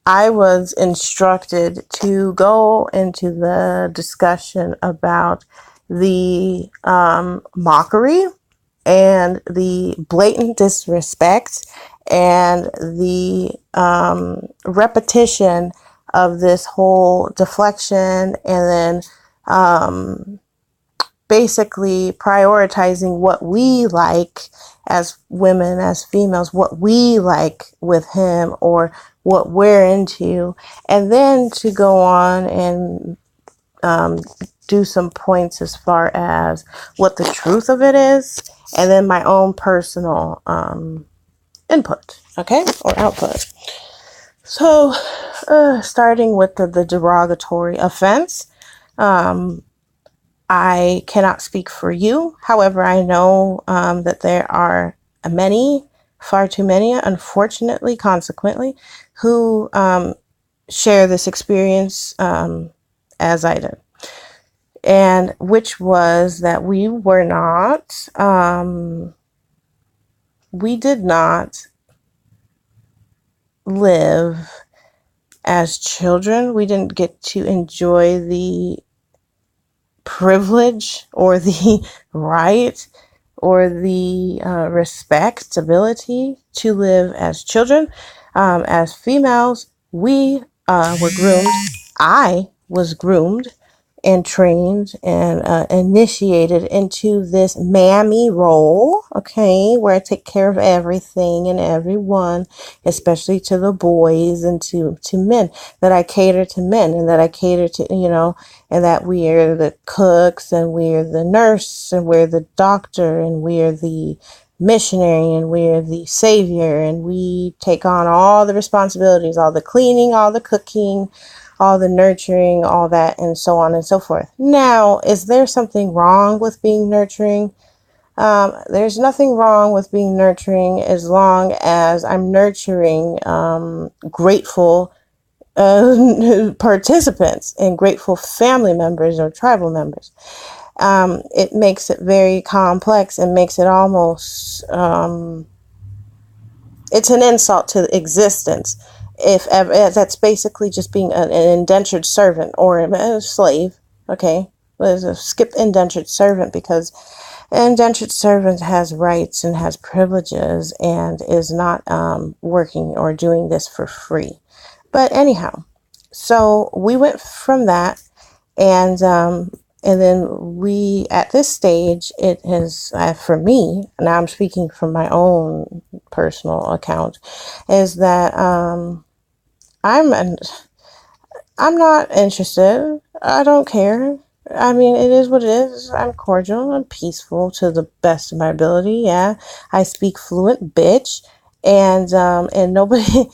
I was instructed to go into the discussion about the mockery and the blatant disrespect and the repetition of this whole deflection, and then basically prioritizing what we like as women, as females, what we like with him or what we're into, and then to go on and do some points as far as what the truth of it is, and then my own personal input, okay, or output. So, starting with the derogatory offense, I cannot speak for you. However, I know that there are many, far too many, unfortunately, consequently, who share this experience as I did. And which was that we did not live as children. We didn't get to enjoy the privilege or the right or the respectability to live as children. As females, we were groomed. I was groomed and trained and initiated into this mammy role, okay, where I take care of everything and everyone, especially to the boys and to men, that I cater to men and that I cater to, and that we are the cooks and we're the nurse and we're the doctor and we're the missionary and we're the savior, and we take on all the responsibilities, all the cleaning, all the cooking, all the nurturing, all that, and so on and so forth. Now, is there something wrong with being nurturing? There's nothing wrong with being nurturing as long as I'm nurturing grateful participants and grateful family members or tribal members. It makes it very complex and makes it almost, it's an insult to existence. If ever, that's basically just being an indentured servant or a slave. Okay, let's skip indentured servant, because an indentured servant has rights and has privileges and is not working or doing this for free. But anyhow, so we went from that, and then we, at this stage, it has, for me, now I'm speaking from my own personal account, is that I'm not interested. I don't care. I mean, it is what it is. I'm cordial. I'm peaceful to the best of my ability. Yeah, I speak fluent, bitch, and nobody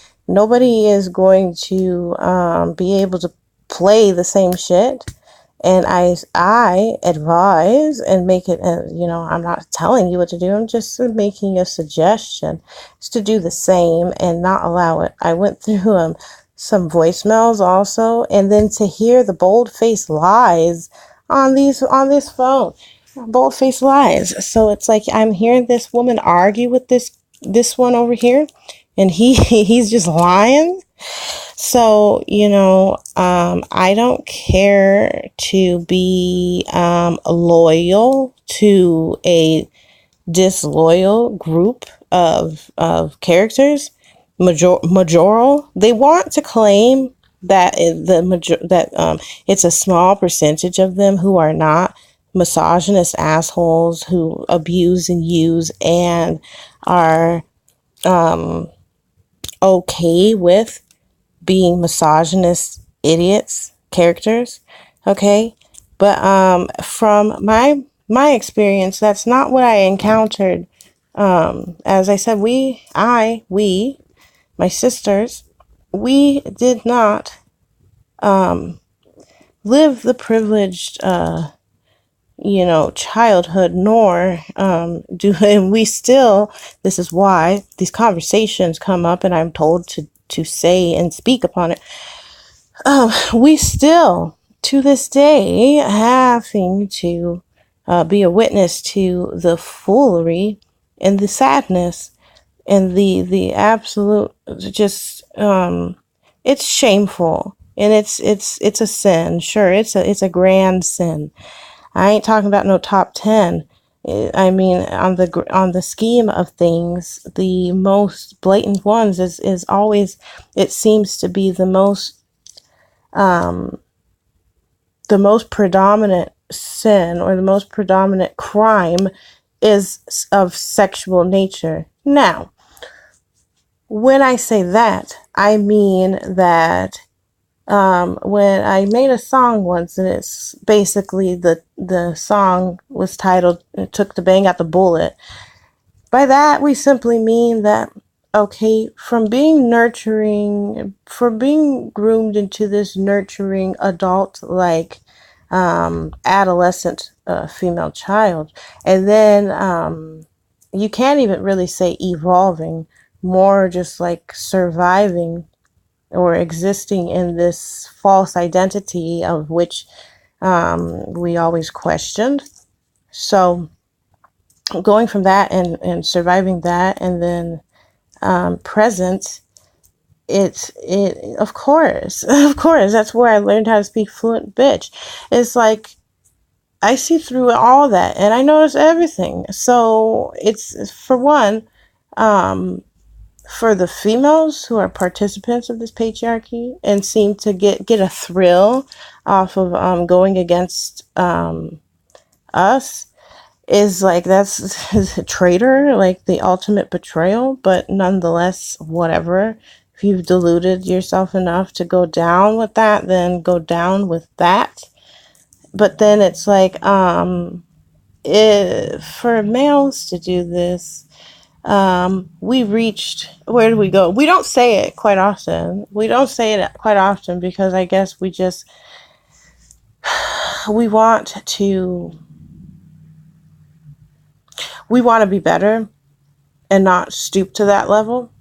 is going to be able to play the same shit. And I advise and make it, I'm not telling you what to do. I'm just making a suggestion. It's to do the same and not allow it. I went through some voicemails also, and then to hear the bold-faced lies on this phone. Bold-faced lies. So it's like I'm hearing this woman argue with this one over here, and he's just lying. So, I don't care to be loyal to a disloyal group of characters. Majoral. They want to claim that it's a small percentage of them who are not misogynist assholes who abuse and use and are okay with being misogynist idiots characters, okay, but from my experience, that's not what I encountered. As I said, we, my sisters, we did not live the privileged childhood, nor and we still, this is why these conversations come up and I'm told to say and speak upon it. We still, to this day, having to be a witness to the foolery and the sadness and the absolute just It's shameful, and it's a sin. Sure, it's a grand sin. I ain't talking about no top 10. I mean, on the scheme of things, the most blatant ones is always, it seems to be um the most predominant sin, or the most predominant crime, is of sexual nature. Now, when I say that, I mean that when I made a song once, and it's basically the song was titled "It Took the Bang Out the Bullet." By that, we simply mean that, okay, from being nurturing, from being groomed into this nurturing adult, like adolescent female child, and then you can't even really say evolving, more just like surviving or existing in this false identity of which we always questioned. So going from that and surviving that, and then present, it of course of course, that's where I learned how to speak fluent bitch. It's like I see through all that, and I notice everything. So it's, for one, um for the females who are participants of this patriarchy and seem to get a thrill off of going against us, is like, that's a traitor, like the ultimate betrayal. But nonetheless, whatever. If you've deluded yourself enough to go down with that, then go down with that. But then it's like, for males to do this, we reached, where do we go? We don't say it quite often. We don't say it quite often because I guess we want to, we want to be better and not stoop to that level.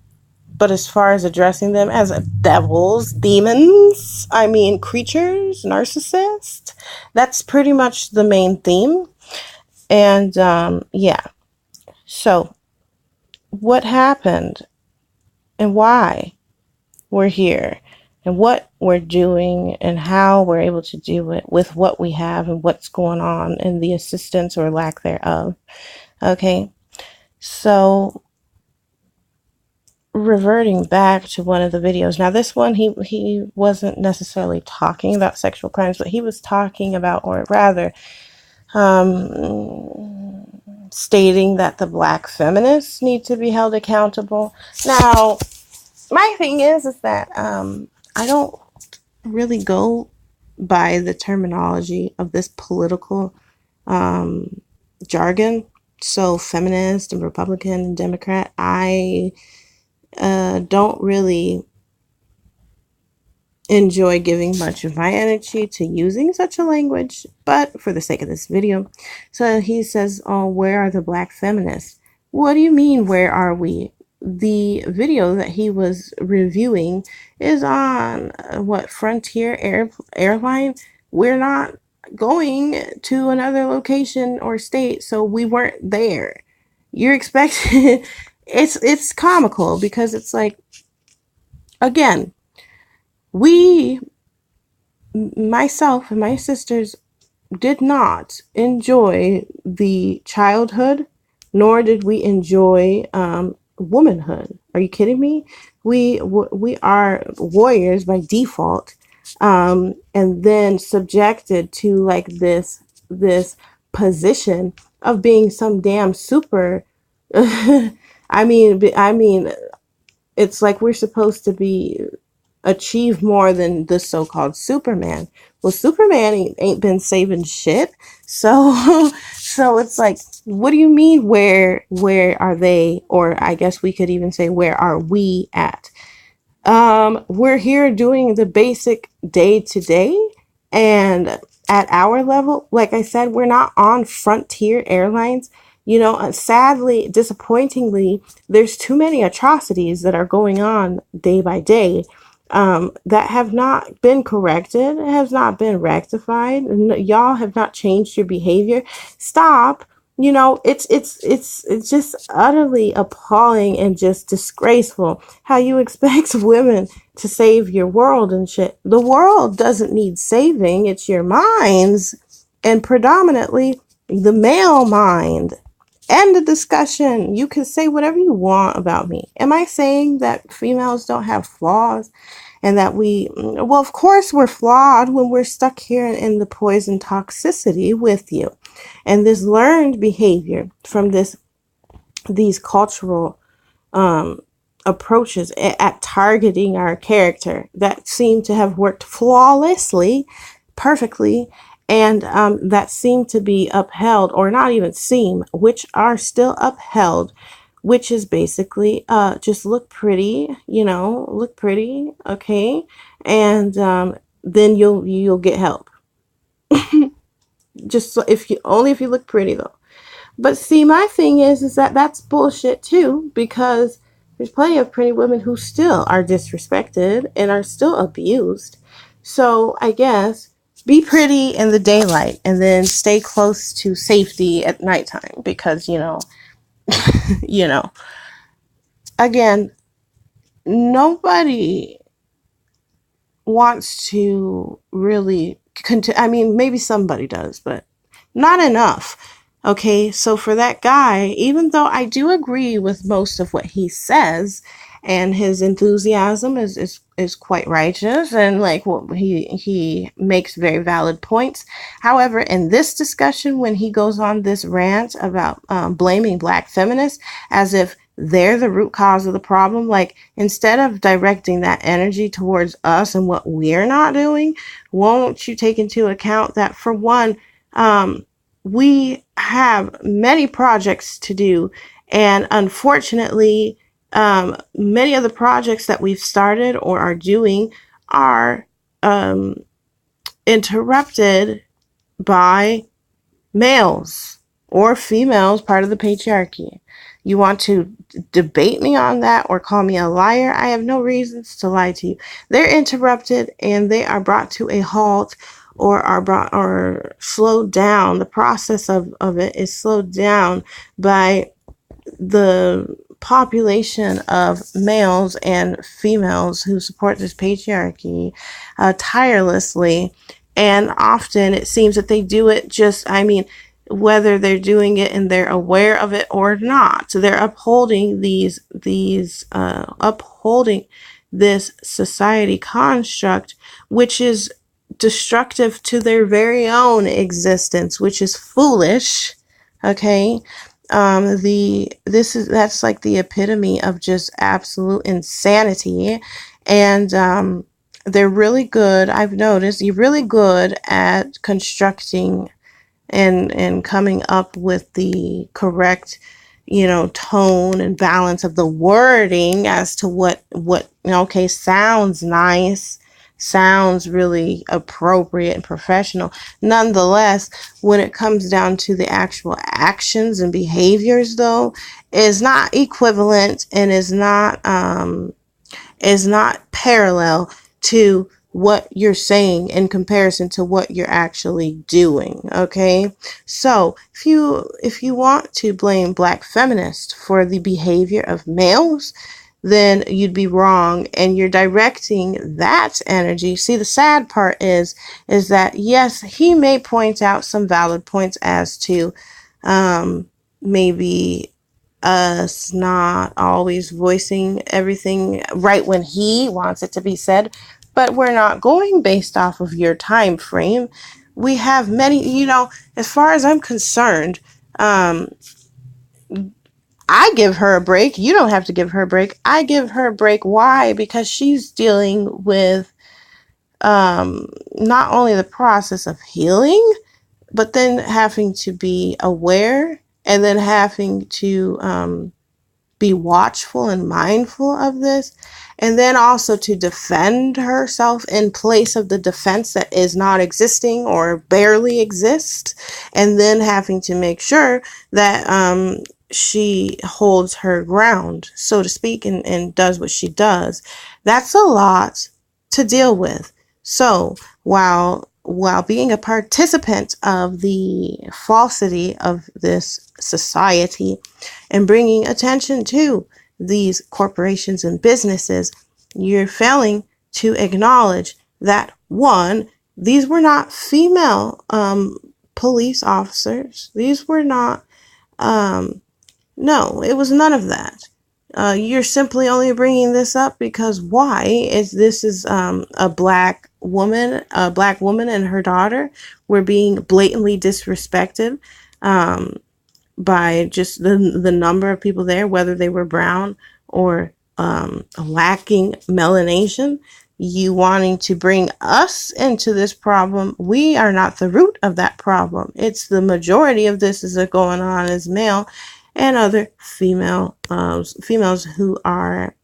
But as far as addressing them as devils, demons, I mean creatures, narcissists, that's pretty much the main theme. And yeah. So what happened and why we're here and what we're doing and how we're able to do it with what we have and what's going on and the assistance or lack thereof. Okay. So reverting back to one of the videos. Now this one, he wasn't necessarily talking about sexual crimes, but he was talking about, or rather, stating that the black feminists need to be held accountable. Now, my thing is that I don't really go by the terminology of this political jargon. So feminist and Republican and Democrat, I don't really enjoy giving much of my energy to using such a language, but for the sake of this video. So he says, oh, where are the black feminists? What do you mean, where are we? The video that he was reviewing is on what, Frontier Airline? We're not going to another location or state, so we weren't there. You're expecting it's comical because it's like, again, we, myself and my sisters, did not enjoy the childhood, nor did we enjoy womanhood. Are you kidding me? We are warriors by default, and then subjected to like this position of being some damn super. I mean, it's like we're supposed to be achieve more than the so-called Superman. Well, Superman ain't been saving shit. So so it's like, what do you mean, where are they? Or I guess we could even say, where are we at? We're here doing the basic day to day, and at our level, like I said, we're not on Frontier Airlines. You know, sadly, disappointingly, there's too many atrocities that are going on day by day, that have not been corrected, has not been rectified. Y'all have not changed your behavior. Stop. You know, it's just utterly appalling and just disgraceful how you expect women to save your world and shit. The world doesn't need saving. It's your minds, and predominantly the male mind. End of discussion. You can say whatever you want about me. Am I saying that females don't have flaws and that well, of course we're flawed when we're stuck here in the poison toxicity with you and this learned behavior from these cultural approaches at targeting our character that seem to have worked flawlessly, perfectly, and that seem to be upheld, or not even seem, which are still upheld, which is basically just look pretty, look pretty, okay, and then you'll get help. Just so if you look pretty though. But see, my thing is that that's bullshit too, because there's plenty of pretty women who still are disrespected and are still abused. So I guess be pretty in the daylight and then stay close to safety at nighttime, because you know, again, nobody wants to really I mean, maybe somebody does, but not enough. Okay, so for that guy, even though I do agree with most of what he says, and his enthusiasm is quite righteous, and like what he makes very valid points. However, in this discussion, when he goes on this rant about blaming black feminists as if they're the root cause of the problem, like instead of directing that energy towards us and what we're not doing, won't you take into account that, for one, we have many projects to do, and unfortunately, many of the projects that we've started or are doing are interrupted by males or females, part of the patriarchy. You want to debate me on that or call me a liar? I have no reasons to lie to you. They're interrupted and they are brought to a halt, or are brought or slowed down. The process of it is slowed down by the population of males and females who support this patriarchy tirelessly. And often it seems that they do it whether they're doing it and they're aware of it or not. So they're upholding upholding this society construct, which is destructive to their very own existence, which is foolish. Okay. That's like the epitome of just absolute insanity. And they're really good. I've noticed you're really good at constructing and coming up with the correct, tone and balance of the wording as to what okay, sounds nice, sounds really appropriate and professional. Nonetheless, when it comes down to the actual actions and behaviors, though, is not equivalent and is not parallel to what you're saying in comparison to what you're actually doing. Okay, so if you want to blame black feminists for the behavior of males, then you'd be wrong, and you're directing that energy. See, the sad part is that yes, he may point out some valid points as to maybe us not always voicing everything right when he wants it to be said, but we're not going based off of your time frame. We have many, as far as I'm concerned, I give her a break. You don't have to give her a break. I give her a break. Why? Because she's dealing with not only the process of healing, but then having to be aware, and then having to be watchful and mindful of this, and then also to defend herself in place of the defense that is not existing or barely exists, and then having to make sure that she holds her ground, so to speak, and does what she does. That's a lot to deal with. So while being a participant of the falsity of this society and bringing attention to these corporations and businesses, you're failing to acknowledge that, one, these were not female police officers. These were not, no, it was none of that. You're simply only bringing this up because why? This is a black woman and her daughter were being blatantly disrespected by just the number of people there, whether they were brown or lacking melanation. You wanting to bring us into this problem. We are not the root of that problem. It's the majority of this is going on as male and other females who are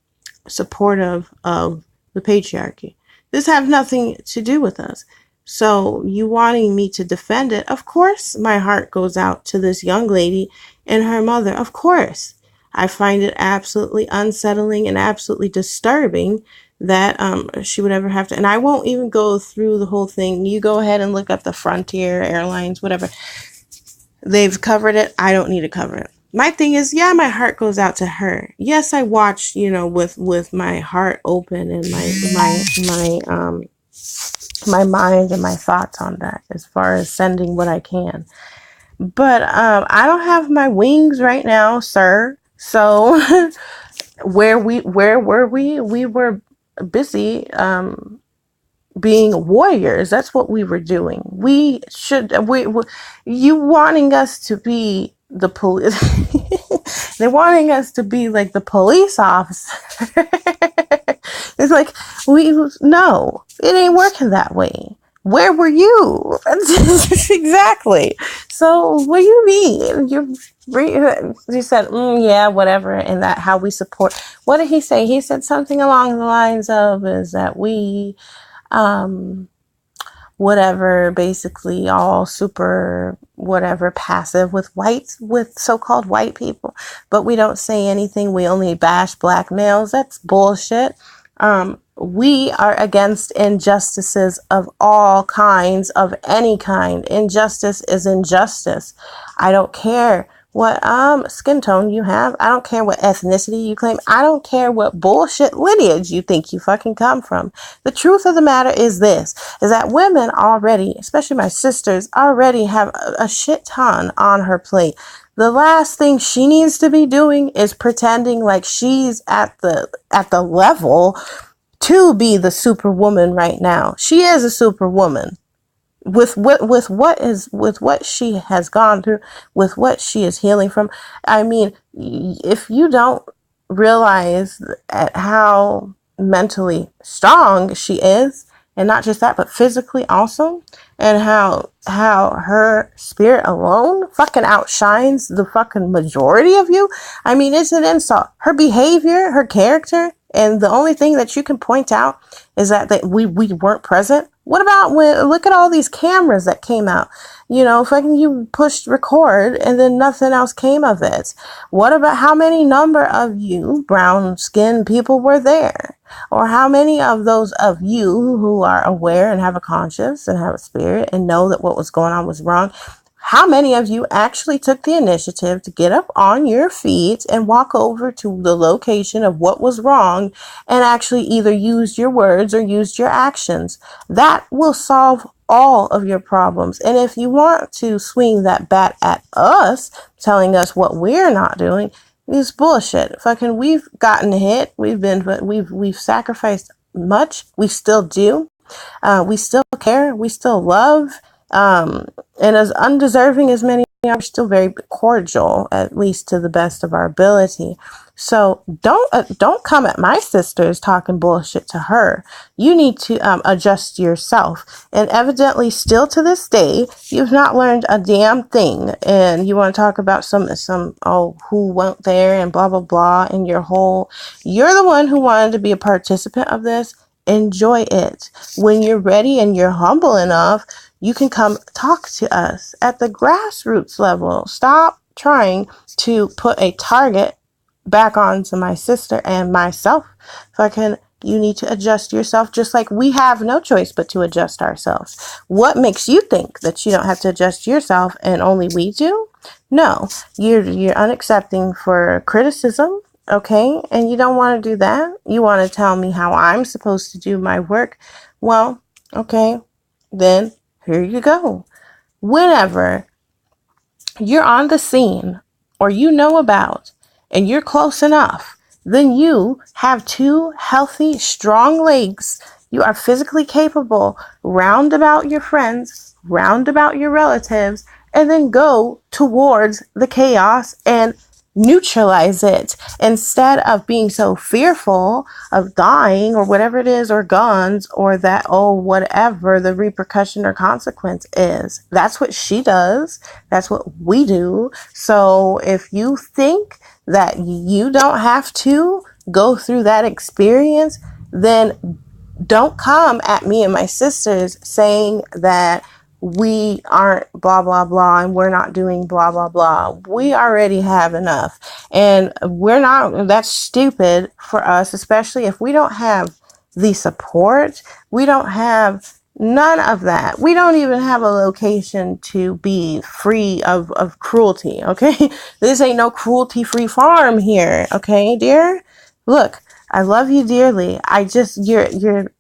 supportive of the patriarchy. This have nothing to do with us. So you wanting me to defend it, of course my heart goes out to this young lady and her mother. Of course. I find it absolutely unsettling and absolutely disturbing that she would ever have to, and I won't even go through the whole thing. You go ahead and look up the Frontier Airlines, whatever. They've covered it. I don't need to cover it. My thing is, yeah, my heart goes out to her. Yes, I watched, with my heart open and my mind and my thoughts on that as far as sending what I can. But I don't have my wings right now, sir. So where were we? We were busy being warriors. That's what we were doing. You wanting us to be the police. They're wanting us to be like the police officer. It's like, no, it ain't working that way. Where were you? Exactly. So what do you mean? You said, yeah, whatever. And that how we support. What did he say? He said something along the lines of is that we, whatever, basically all super, whatever, passive with so-called white people. But we don't say anything. We only bash black males. That's bullshit. We are against injustices of all kinds, of any kind. Injustice is injustice. I don't care what skin tone you have. I don't care what ethnicity you claim. I don't care what bullshit lineage you think you fucking come from. The truth of the matter is this, is that women already, especially my sisters, already have a shit ton on her plate. The last thing she needs to be doing is pretending like she's at the level to be the superwoman right now. She is a superwoman with what she has gone through, with what she is healing from. I mean, if you don't realize at how mentally strong she is, and not just that, but physically also, and how her spirit alone fucking outshines the fucking majority of you. I mean, it's an insult. Her behavior, her character, and the only thing that you can point out is that we weren't present. What about look at all these cameras that came out? Fucking you pushed record and then nothing else came of it. What about how many number of you brown skinned people were there? Or how many of those of you who are aware and have a conscience and have a spirit and know that what was going on was wrong? How many of you actually took the initiative to get up on your feet and walk over to the location of what was wrong and actually either used your words or used your actions? That will solve all of your problems. And if you want to swing that bat at us, telling us what we're not doing, it's bullshit. Fucking, we've gotten hit. We've sacrificed much. We still do. We still care. We still love. And as undeserving as many are, still very cordial, at least to the best of our ability. So don't come at my sisters talking bullshit to her. You need to adjust yourself. And evidently, still to this day, you've not learned a damn thing. And you want to talk about some who went there and blah blah blah. And you're the one who wanted to be a participant of this. Enjoy it. When you're ready and you're humble enough, you can come talk to us at the grassroots level. Stop trying to put a target back onto my sister and myself. You need to adjust yourself, just like we have no choice but to adjust ourselves. What makes you think that you don't have to adjust yourself and only we do? No, you're unaccepting for criticism Okay? And you don't want to do that. You want to tell me how I'm supposed to do my work. Well, okay, then here you go. Whenever you're on the scene or you know about and you're close enough, then you have two healthy, strong legs. You are physically capable, round about your friends, round about your relatives, and then go towards the chaos and neutralize it instead of being so fearful of dying or whatever it is, or guns, or that, oh, whatever the repercussion or consequence is. That's what she does. That's what we do. So if you think that you don't have to go through that experience, then don't come at me and my sisters saying that we aren't blah, blah, blah, and we're not doing blah, blah, blah. We already have enough. And we're not, that's stupid for us, especially if we don't have the support. We don't have none of that. We don't even have a location to be free of cruelty. Okay. This ain't no cruelty free farm here. Okay, dear? Look, I love you dearly. I just, your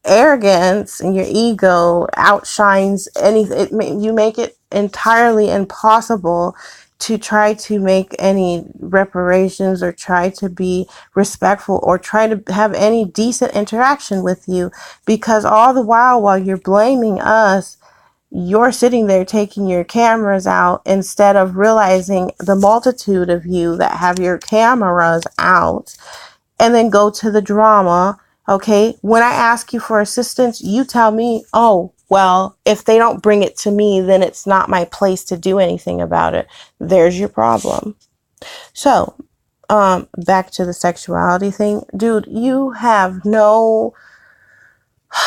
arrogance and your ego outshines anything. You make it entirely impossible to try to make any reparations or try to be respectful or try to have any decent interaction with you, because all the while you're blaming us, you're sitting there taking your cameras out instead of realizing the multitude of you that have your cameras out, and then go to the drama. Okay. When I ask you for assistance, you tell me, oh, well, if they don't bring it to me, then it's not my place to do anything about it. There's your problem. So, back to the sexuality thing, dude, you have no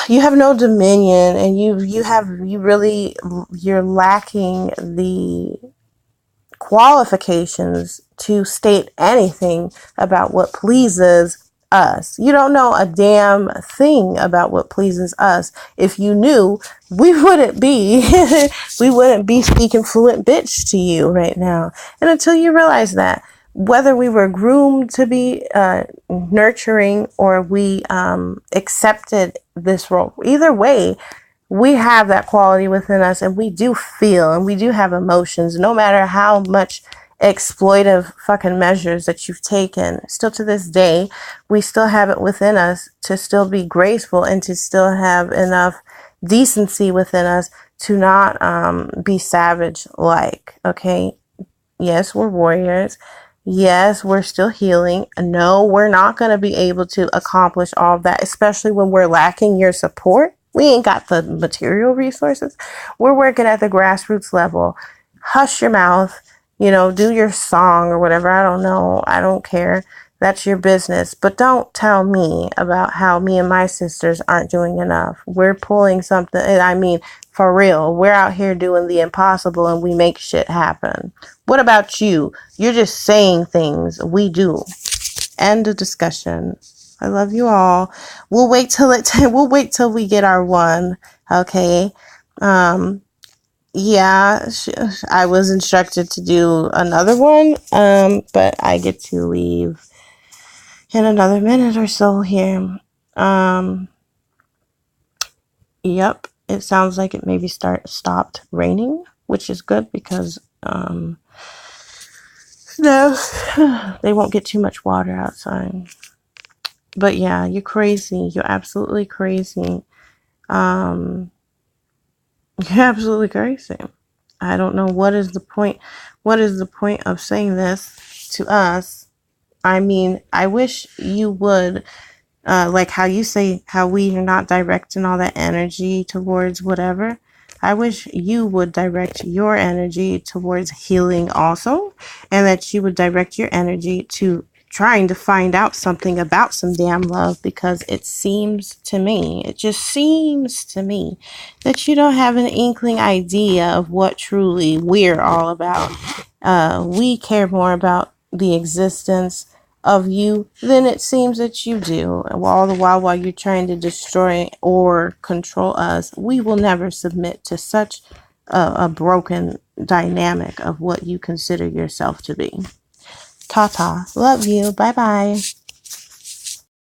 dominion, and you're lacking the qualifications to state anything about what pleases us. You don't know a damn thing about what pleases us. If you knew, we wouldn't be speaking fluent bitch to you right now. And until you realize that, whether we were groomed to be nurturing or we accepted this role, either way, we have that quality within us, and we do feel and we do have emotions, no matter how much exploitive fucking measures that you've taken. Still to this day, we still have it within us to still be graceful and to still have enough decency within us to not be savage like. Okay, yes, we're warriors. Yes, we're still healing. No, we're not going to be able to accomplish all of that, especially when we're lacking your support. We ain't got the material resources. We're working at the grassroots level. Hush your mouth, do your song or whatever. I don't know. I don't care. That's your business. But don't tell me about how me and my sisters aren't doing enough. We're pulling something. I mean, for real, we're out here doing the impossible and we make shit happen. What about you? You're just saying things. We do. End of discussion. I love you all. We'll wait till we get our one. Okay. Yeah, I was instructed to do another one. But I get to leave in another minute or so here. Yep. It sounds like it maybe stopped raining, which is good because, no, they won't get too much water outside. But yeah, you're crazy. You're absolutely crazy. You're absolutely crazy. I don't know what is the point. What is the point of saying this to us? I mean, I wish you would, like how you say how we are not directing all that energy towards whatever. I wish you would direct your energy towards healing also, and that you would direct your energy to trying to find out something about some damn love, because it just seems to me that you don't have an inkling idea of what truly we're all about. We care more about the existence of you than it seems that you do. All the while you're trying to destroy or control us, we will never submit to such a broken dynamic of what you consider yourself to be. Ta-ta. Love you. Bye-bye.